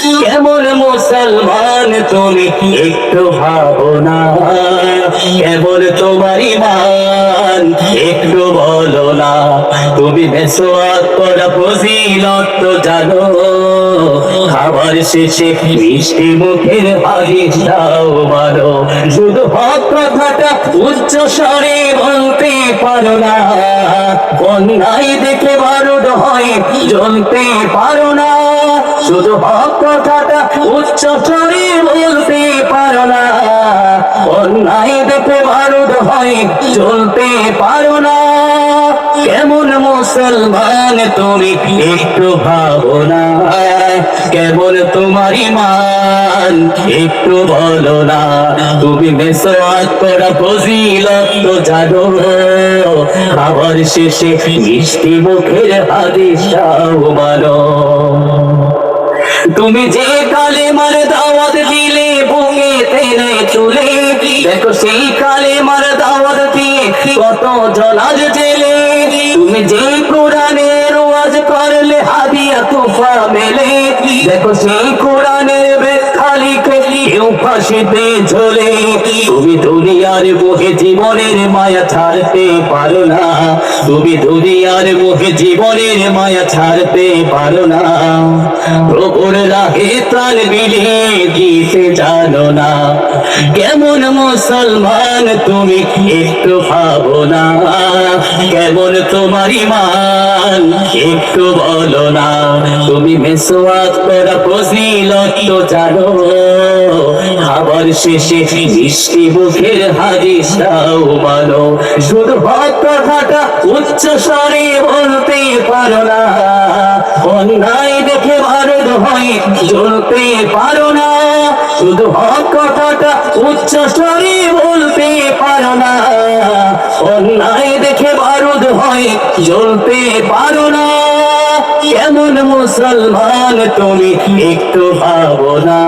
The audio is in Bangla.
কেমন মুসলমান তুমি একটু ভাবো না, কেমন তোমার ঈমান একটু বলো না। তুমি মেসওয়াক করা ফজিলত তো জানো, খাবার শেষে মিষ্টি মুখের হাদিস দাও মানো। শুধু হক কথাটা উচ্চ স্বরে বলতে পারো না, অন্যায় দেখে বারুদ হয় জ্বলতে পারো না। শুধু হক কথাটা উচ্চ স্বরে বলতে পারো না, অন্যায় দেখে বারুদ হয় জ্বলতে পারো না। কেমন মুসলমান তুমি একটু ভাবো না, কেমন তোমার ঈমান একটু বলো না। তুমি মেসওয়াক করা ফজিলত তো জানো, খাবার শেষে মিষ্টি মুখের হাদিস দাও মানো। তুমি যে কালেমার দাওয়াত দিলে বুকে টেনে তুলে, দেখো সেই কালেমার দাওয়াত দিয়ে কত জন আজ জেলে। তুমি যে কোরআনের ওয়াজ করলে হাদিয়া তোফা মেলে, দেখো সেই কোরআনের ব্যাখ্যা লিখে কেউ ফাঁসিতে ঝোলে। তুমি দুনিয়ার মোহে জীবনের মায়া ছাড়তে পারো না, তুমি দুনিয়ার মোহে জীবনের মায়া ছাড়তে পারো না। প্রভুর রাহে প্রাণ বিলিয়ে দিতে জানো না। কেমন মুসলমান তুমি একটু ভাবো না, কেমন তোমার ঈমান একটু বলো না। তুমি মেসওয়াক করা ফজিলত তো জানো, খাবার শেষে মিষ্টি মুখের হাদিস দাও মানো। শুধু হক কথাটা উচ্চ স্বরে বলতে পারো না, অন্যায় দেখে বারুদ হয় জ্বলতে পারো না। শুধু হক কথাটা উচ্চ স্বরে বলতে পারো না, অন্যায় দেখে বারুদ হয় জ্বলতে পারো না। কেমন মুসলমান তুমি একটু ভাবো না।